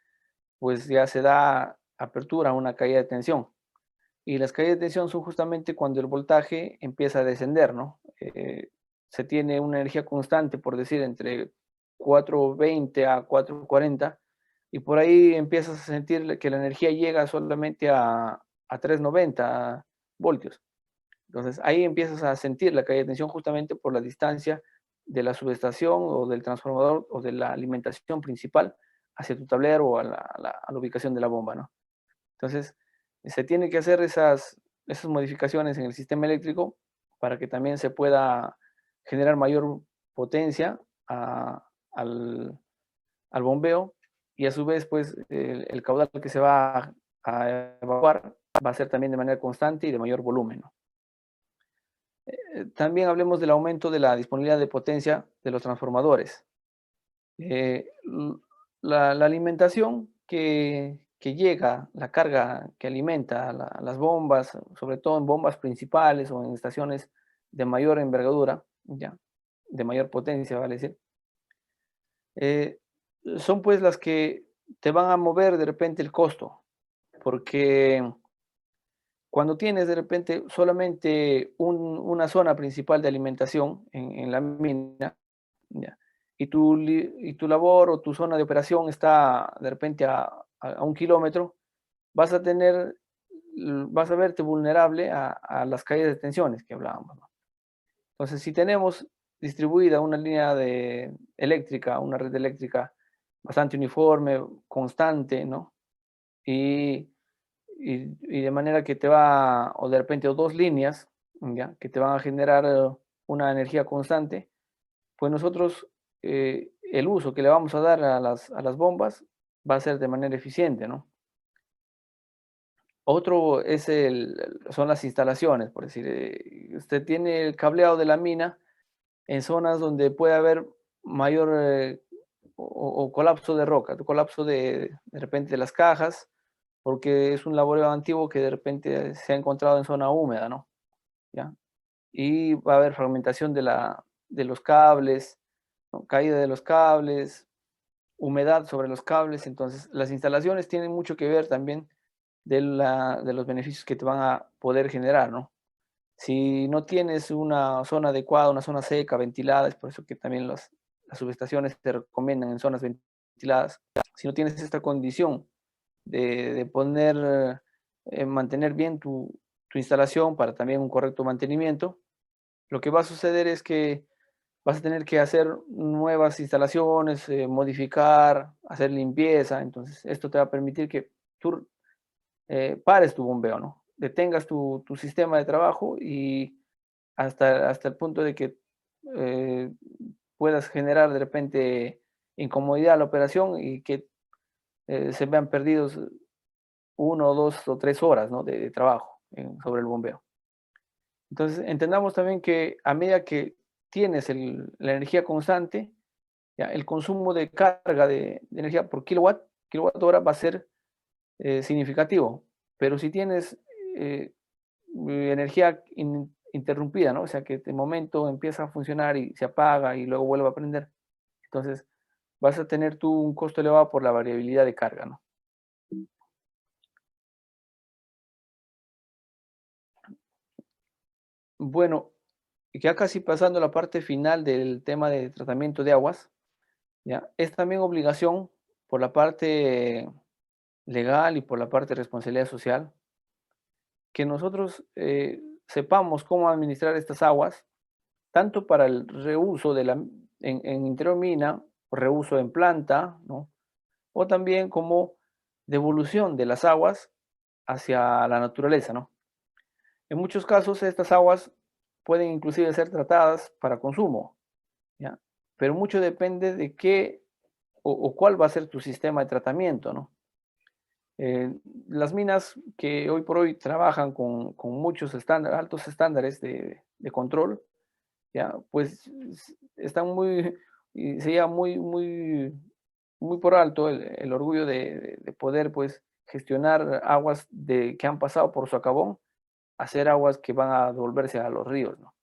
pues ya se da apertura a una caída de tensión. Y las caídas de tensión son justamente cuando el voltaje empieza a descender, ¿no? Se tiene una energía constante, por decir, entre 420 a 440, y por ahí empiezas a sentir que la energía llega solamente a 390 voltios. Entonces ahí empiezas a sentir la caída de tensión justamente por la distancia de la subestación o del transformador o de la alimentación principal hacia tu tablero o a la ubicación de la bomba, ¿no? Entonces, se tiene que hacer esas modificaciones en el sistema eléctrico para que también se pueda generar mayor potencia al, al bombeo y a su vez, pues, el caudal que se va a evacuar va a ser también de manera constante y de mayor volumen, ¿no? También hablemos del aumento de la disponibilidad de potencia de los transformadores. Eh, la alimentación que llega, la carga que alimenta las bombas, sobre todo en bombas principales o en estaciones de mayor envergadura, ya, de mayor potencia, vale decir, eh, son pues las que te van a mover de repente el costo, porque cuando tienes de repente solamente una zona principal de alimentación en la mina, ¿ya? Y tu labor o tu zona de operación está de repente a 1 kilómetro, vas a tener, vas a verte vulnerable a las caídas de tensiones que hablábamos, ¿no? Entonces, si tenemos distribuida una línea eléctrica, una red eléctrica bastante uniforme, constante, ¿no? Y, y de manera que te va, o de repente, o dos líneas, ¿ya? Que te van a generar una energía constante, pues nosotros el uso que le vamos a dar a las bombas va a ser de manera eficiente, ¿no? Otro es son las instalaciones, por decir, usted tiene el cableado de la mina en zonas donde puede haber mayor o colapso de roca, colapso de repente de las cajas, porque es un laboreo antiguo que de repente se ha encontrado en zona húmeda, ¿no? ¿Ya? Y va a haber fragmentación de los cables, ¿no? Caída de los cables, humedad sobre los cables. Entonces las instalaciones tienen mucho que ver también de los beneficios que te van a poder generar, ¿no? Si no tienes una zona adecuada, una zona seca, ventilada, es por eso que también las subestaciones te recomiendan en zonas ventiladas. Si no tienes esta condición de poner, mantener bien tu instalación para también un correcto mantenimiento, lo que va a suceder es que vas a tener que hacer nuevas instalaciones, modificar, hacer limpieza. Entonces, esto te va a permitir que tú pares tu bombeo, ¿no? Detengas tu sistema de trabajo y hasta el punto de que eh, puedas generar de repente incomodidad a la operación y que se vean perdidos 1 o 2 o 3 horas, ¿no? de trabajo sobre el bombeo. Entonces, entendamos también que a medida que tienes la energía constante, ya, el consumo de carga de energía por kilowatt hora va a ser significativo. Pero si tienes energía interrumpida, ¿no? O sea, que de momento empieza a funcionar y se apaga y luego vuelve a prender. Entonces, vas a tener tú un costo elevado por la variabilidad de carga, ¿no? Bueno, ya casi pasando a la parte final del tema de tratamiento de aguas, ¿ya? Es también obligación por la parte legal y por la parte de responsabilidad social que nosotros sepamos cómo administrar estas aguas, tanto para el reuso en interior mina, reuso en planta, ¿no? O también como devolución de las aguas hacia la naturaleza, ¿no? En muchos casos estas aguas pueden inclusive ser tratadas para consumo, ¿ya? Pero mucho depende de qué o cuál va a ser tu sistema de tratamiento, ¿no? Eh, las minas que hoy por hoy trabajan con muchos altos estándares de control, ¿ya? Pues están y se lleva muy por alto el orgullo de poder pues gestionar aguas que han pasado por su acabón, hacer aguas que van a devolverse a los ríos, ¿no?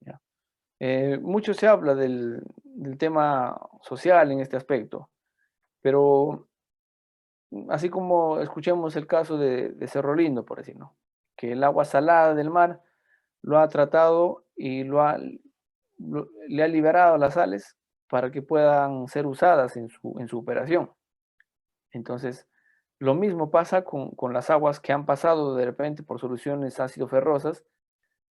¿Ya? Mucho se habla del tema social en este aspecto, pero así como escuchemos el caso de Cerro Lindo, por decirlo, que el agua salada del mar lo ha tratado y le ha liberado las sales para que puedan ser usadas en su operación. Entonces, lo mismo pasa con las aguas que han pasado de repente por soluciones ácido-ferrosas,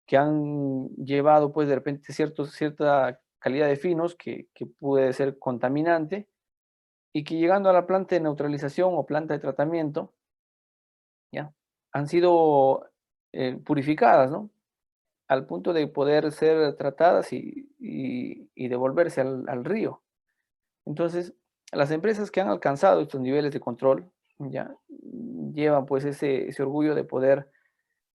que han llevado pues de repente cierta calidad de finos que puede ser contaminante y que llegando a la planta de neutralización o planta de tratamiento, ¿ya? Han sido purificadas, ¿no? Al punto de poder ser tratadas y devolverse al río. Entonces, las empresas que han alcanzado estos niveles de control, ya llevan pues ese orgullo de poder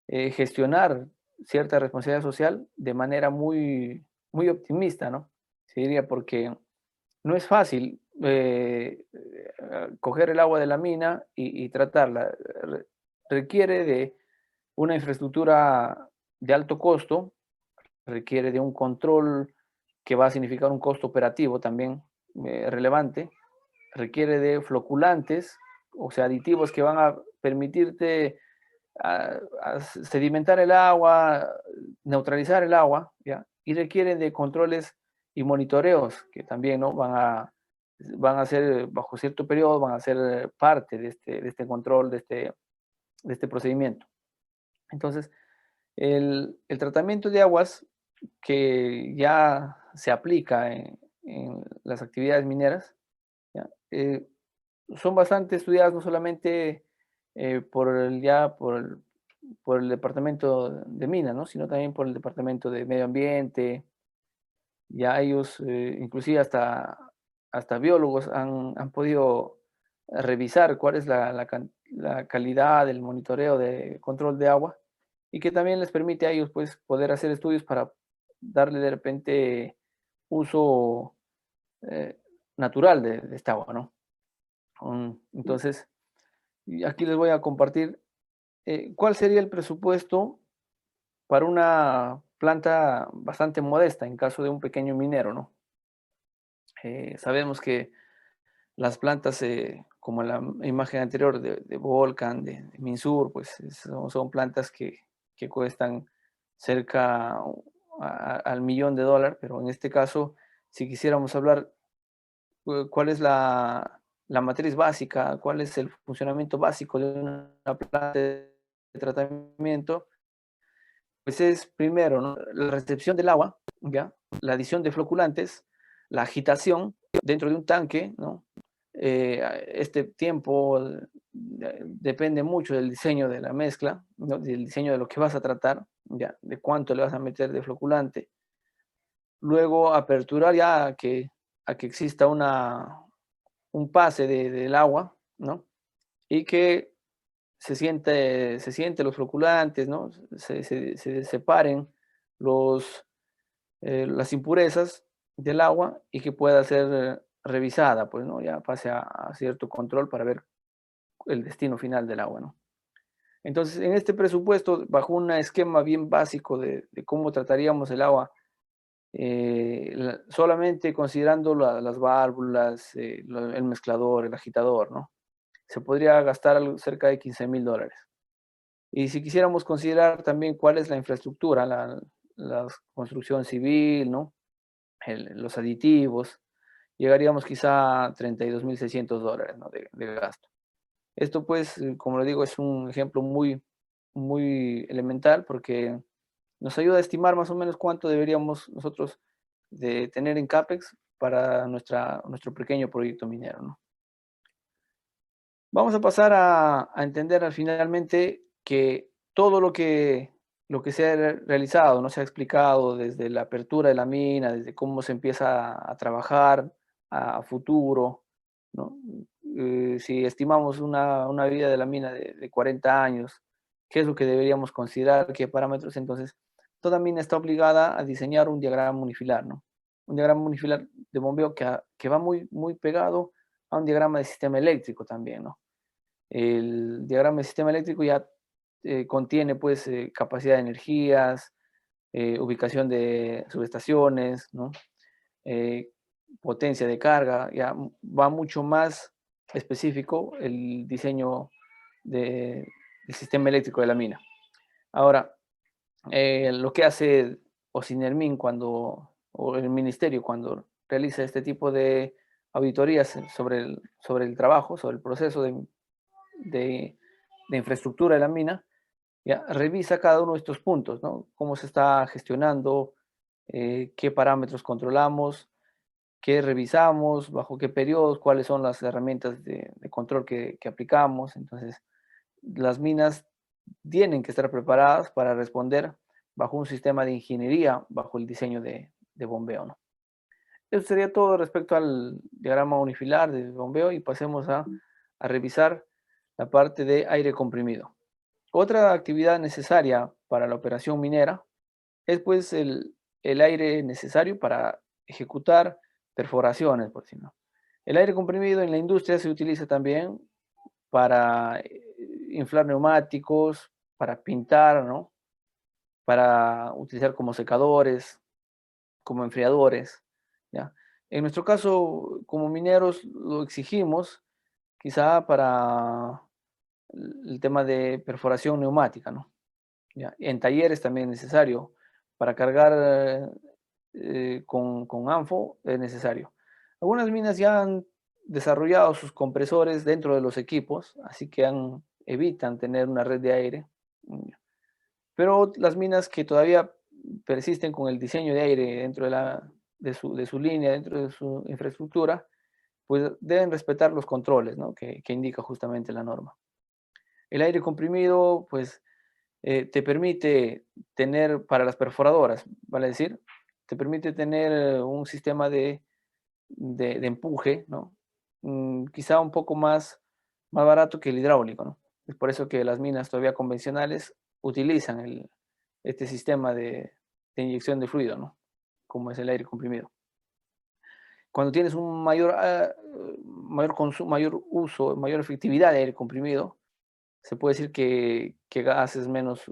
gestionar cierta responsabilidad social de manera muy optimista, ¿no? Se diría porque no es fácil coger el agua de la mina y tratarla. Requiere de una infraestructura de alto costo, requiere de un control que va a significar un costo operativo también relevante, requiere de floculantes, o sea, aditivos que van a permitirte a sedimentar el agua, neutralizar el agua, ¿ya? Y requieren de controles y monitoreos que también, ¿no? Van a ser, bajo cierto periodo, van a ser parte de este control, de este procedimiento. Entonces, el tratamiento de aguas que ya se aplica en las actividades mineras, ¿ya? Son bastante estudiadas no solamente por el departamento de minas, ¿no? Sino también por el departamento de medio ambiente. Ya ellos, inclusive hasta biólogos han podido revisar cuál es la calidad del monitoreo de control de agua y que también les permite a ellos pues, poder hacer estudios para darle de repente uso eh, natural de esta agua, ¿no? Entonces, y aquí les voy a compartir cuál sería el presupuesto para una planta bastante modesta en caso de un pequeño minero, ¿no? Sabemos que las plantas, como en la imagen anterior de Volcan, de Minsur, pues son plantas que cuestan cerca al $1.000.000, pero en este caso, si quisiéramos hablar cuál es la matriz básica, cuál es el funcionamiento básico de una planta de tratamiento, pues es primero, ¿no? La recepción del agua, ¿ya? La adición de floculantes, la agitación dentro de un tanque, ¿no? Este tiempo depende mucho del diseño de la mezcla, ¿no? Del diseño de lo que vas a tratar, ¿ya? De cuánto le vas a meter de floculante. Luego aperturar ya a que exista un pase del agua, ¿no? Y que se siente los floculantes, ¿no? Se separen las impurezas del agua y que pueda ser revisada, pues, ¿no? Ya pase a cierto control para ver el destino final del agua, ¿no? Entonces, en este presupuesto, bajo un esquema bien básico de cómo trataríamos el agua, solamente considerando las válvulas, el mezclador, el agitador, ¿no? Se podría gastar cerca de $15.000. Y si quisiéramos considerar también cuál es la infraestructura, la construcción civil, ¿no? Los aditivos, llegaríamos quizá a $32.600, ¿no? de gasto. Esto pues, como le digo, es un ejemplo muy elemental porque nos ayuda a estimar más o menos cuánto deberíamos nosotros de tener en CAPEX para nuestro pequeño proyecto minero, ¿no? Vamos a pasar a entender finalmente que todo lo que se ha realizado, no se ha explicado desde la apertura de la mina, desde cómo se empieza a trabajar a futuro, ¿no? Si estimamos una vida de la mina de 40 años, ¿qué es lo que deberíamos considerar? ¿Qué parámetros? Entonces, toda mina está obligada a diseñar un diagrama unifilar, ¿no? Un diagrama unifilar de bombeo que va muy pegado a un diagrama de sistema eléctrico también, ¿no? El diagrama de sistema eléctrico ya contiene pues capacidad de energías, ubicación de subestaciones, ¿no? Eh, potencia de carga, ya va mucho más específico el diseño del sistema eléctrico de la mina. Ahora, lo que hace Ocinermin o el ministerio cuando realiza este tipo de auditorías sobre el trabajo, sobre el proceso de, de infraestructura de la mina, ya revisa cada uno de estos puntos, ¿no? Cómo se está gestionando, qué parámetros controlamos, qué revisamos, bajo qué periodos, cuáles son las herramientas de control que aplicamos. Entonces, las minas tienen que estar preparadas para responder bajo un sistema de ingeniería, bajo el diseño de bombeo, ¿no? Eso sería todo respecto al diagrama unifilar de bombeo y pasemos a revisar la parte de aire comprimido. Otra actividad necesaria para la operación minera es pues el aire necesario para ejecutar perforaciones, por si no. El aire comprimido en la industria se utiliza también para inflar neumáticos, para pintar, ¿no? Para utilizar como secadores, como enfriadores, ¿ya? En nuestro caso, como mineros, lo exigimos quizá para el tema de perforación neumática, ¿no? ¿Ya? En talleres también es necesario. Para cargar con ANFO es necesario. Algunas minas ya han desarrollado sus compresores dentro de los equipos, así que evitan tener una red de aire. Pero las minas que todavía persisten con el diseño de aire dentro de su línea, dentro de su infraestructura, pues deben respetar los controles, ¿no? que indica justamente la norma. El aire comprimido, pues, te permite tener, para las perforadoras, vale decir, te permite tener un sistema de empuje, ¿no? Quizá un poco más barato que el hidráulico, ¿no? Es por eso que las minas todavía convencionales utilizan este sistema de inyección de fluido, ¿no? Como es el aire comprimido. Cuando tienes un mayor consumo, mayor uso, mayor efectividad de aire comprimido, se puede decir que haces menos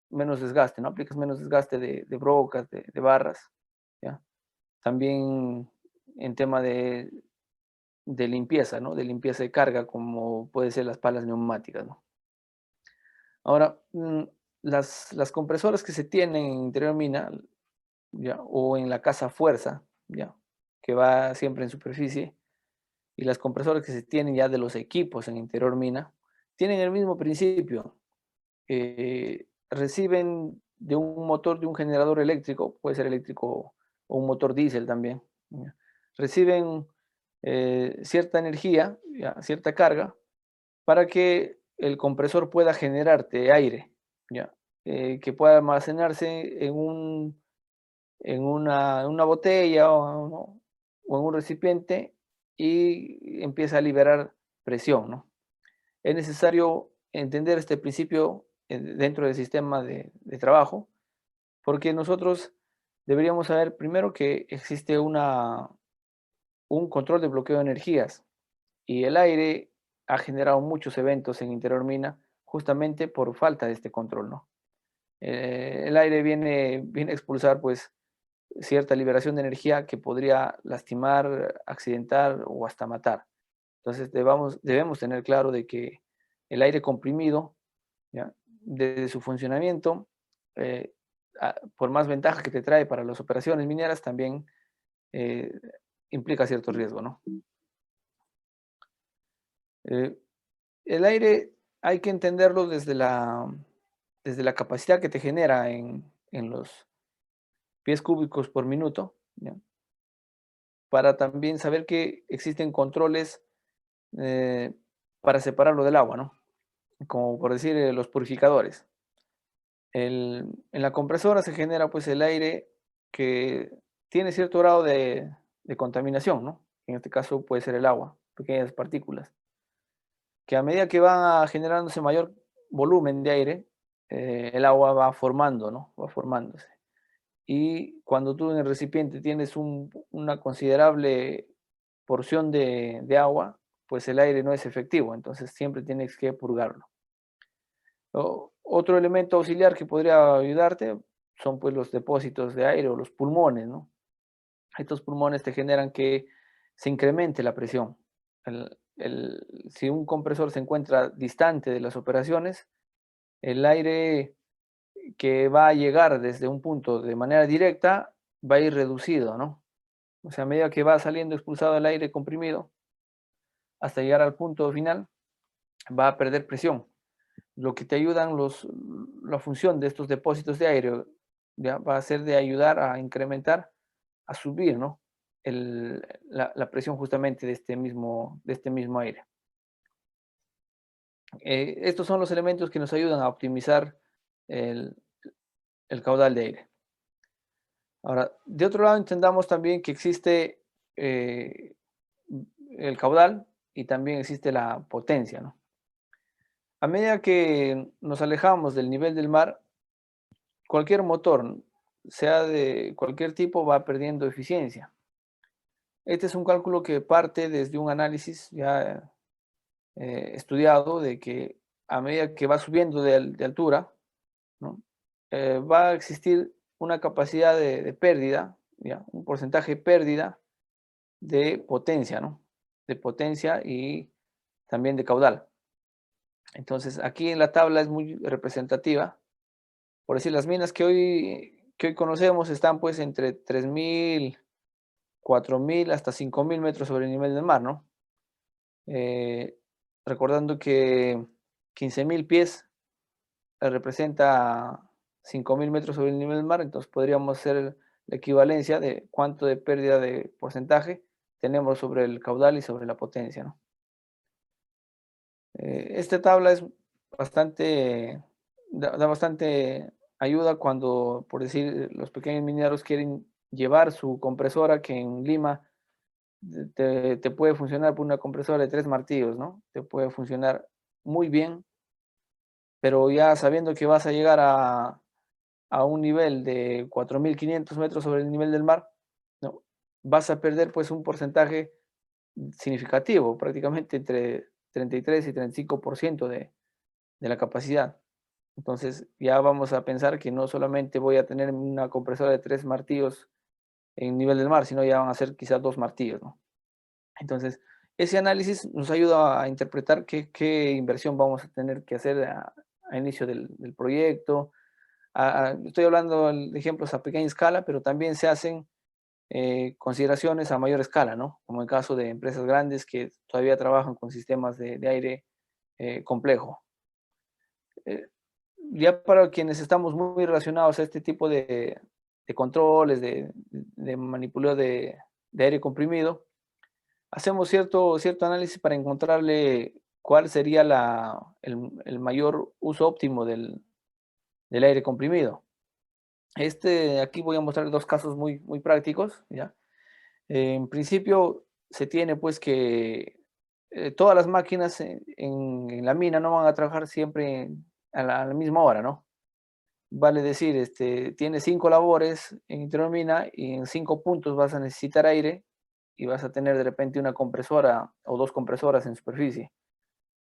desgaste, ¿no? Aplicas menos desgaste de brocas, de barras, ¿ya? También en tema de limpieza, ¿no? De limpieza de carga, como puede ser las palas neumáticas, ¿no? Ahora, las compresoras que se tienen en interior mina, ¿ya? O en la casa fuerza, ¿ya? Que va siempre en superficie, y las compresoras que se tienen ya de los equipos en interior mina, tienen el mismo principio. Reciben de un motor, de un generador eléctrico, puede ser eléctrico o un motor diésel también, ¿ya? Reciben cierta energía, ¿ya? Cierta carga, para que el compresor pueda generarte aire, ¿ya? Que pueda almacenarse en una botella ¿no? O en un recipiente y empieza a liberar presión, ¿no? Es necesario entender este principio dentro del sistema de trabajo, porque nosotros deberíamos saber primero que existe un control de bloqueo de energías y el aire ha generado muchos eventos en interior mina justamente por falta de este control, ¿no? El aire viene a expulsar pues cierta liberación de energía que podría lastimar, accidentar o hasta matar. Entonces debemos tener claro de que el aire comprimido, ¿ya? Desde su funcionamiento, eh, por más ventaja que te trae para las operaciones mineras, también eh, implica cierto riesgo, ¿no? Eh, el aire hay que entenderlo desde la capacidad que te genera en los pies cúbicos por minuto, ¿ya? Para también saber que existen controles eh, para separarlo del agua, ¿no? Como por decir los purificadores. En la compresora se genera pues el aire que tiene cierto grado de contaminación, ¿no? En este caso puede ser el agua, pequeñas partículas, que a medida que va generándose mayor volumen de aire, el agua va formando, ¿no? Va formándose. Y cuando tú en el recipiente tienes una considerable porción de agua, pues el aire no es efectivo, entonces siempre tienes que purgarlo. Otro elemento auxiliar que podría ayudarte son pues los depósitos de aire o los pulmones, ¿no? Estos pulmones te generan que se incremente la presión. Si un compresor se encuentra distante de las operaciones, el aire que va a llegar desde un punto de manera directa va a ir reducido, ¿no? O sea, a medida que va saliendo expulsado el aire comprimido, hasta llegar al punto final, va a perder presión. Lo que te ayudan la función de estos depósitos de aire ¿ya? Va a ser de ayudar a incrementar, a subir, ¿no? La presión justamente de este mismo aire. Estos son los elementos que nos ayudan a optimizar el, el caudal de aire. Ahora, de otro lado, entendamos también que existe el caudal y también existe la potencia, ¿no? A medida que nos alejamos del nivel del mar, cualquier motor, sea de cualquier tipo, va perdiendo eficiencia. Este es un cálculo que parte desde un análisis ya estudiado de que a medida que va subiendo de altura, ¿no? Va a existir una capacidad de pérdida, ¿ya? Un porcentaje de pérdida de potencia, ¿no? De potencia y también de caudal. Entonces, aquí en la tabla es muy representativa. Por decir, las minas que hoy conocemos están pues entre 3.000, 4.000 hasta 5.000 metros sobre el nivel del mar, ¿no? Eh, recordando que 15.000 pies representa 5.000 metros sobre el nivel del mar, entonces podríamos hacer la equivalencia de cuánto de pérdida de porcentaje tenemos sobre el caudal y sobre la potencia, ¿no? Esta tabla es bastante, da bastante ayuda cuando, por decir, los pequeños mineros quieren llevar su compresora, que en Lima te puede funcionar por una compresora de 3 martillos, ¿no? Te puede funcionar muy bien, pero ya sabiendo que vas a llegar a un nivel de 4.500 metros sobre el nivel del mar, ¿no? Vas a perder pues un porcentaje significativo, prácticamente entre 33 y 35% de la capacidad. Entonces ya vamos a pensar que no solamente voy a tener una compresora de 3 martillos en nivel del mar, sino ya van a ser quizás 2 martillos, ¿no? Entonces, ese análisis nos ayuda a interpretar qué inversión vamos a tener que hacer a inicio del proyecto. Estoy hablando de ejemplos a pequeña escala, pero también se hacen consideraciones a mayor escala, ¿no? Como el caso de empresas grandes que todavía trabajan con sistemas de aire complejo. Eh, ya para quienes estamos muy relacionados a este tipo de controles, de manipuleo de aire comprimido, hacemos cierto análisis para encontrarle cuál sería el mayor uso óptimo del aire comprimido. Aquí voy a mostrar dos casos muy prácticos, ¿ya? En principio, se tiene pues que todas las máquinas en la mina no van a trabajar siempre a la misma hora, ¿no? Vale decir, tienes 5 labores en interior mina y en 5 puntos vas a necesitar aire y vas a tener de repente una compresora o 2 compresoras en superficie.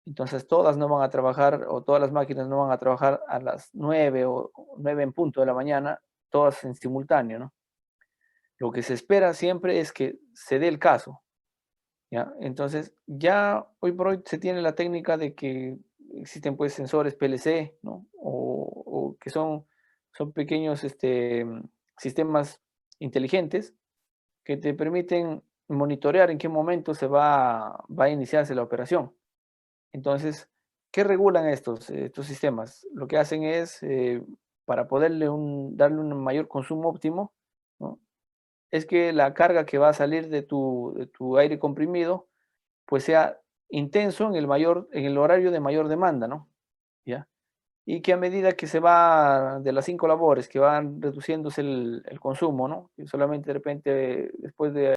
Entonces todas no van a trabajar o todas las máquinas no van a trabajar a las 9 o 9 en punto de la mañana, todas en simultáneo, ¿no? Lo que se espera siempre es que se dé el caso, ¿ya? Entonces, ya hoy por hoy se tiene la técnica de que existen pues sensores PLC, ¿no? O que son pequeños sistemas inteligentes que te permiten monitorear en qué momento va a iniciarse la operación. Entonces, ¿qué regulan estos sistemas? Lo que hacen es, para darle un mayor consumo óptimo, ¿no? Es que la carga que va a salir de tu aire comprimido, pues sea intenso en el horario de mayor demanda, ¿no? ¿Ya? Y que a medida que se va de las 5 labores, que van reduciéndose el consumo, ¿no? Y solamente de repente después de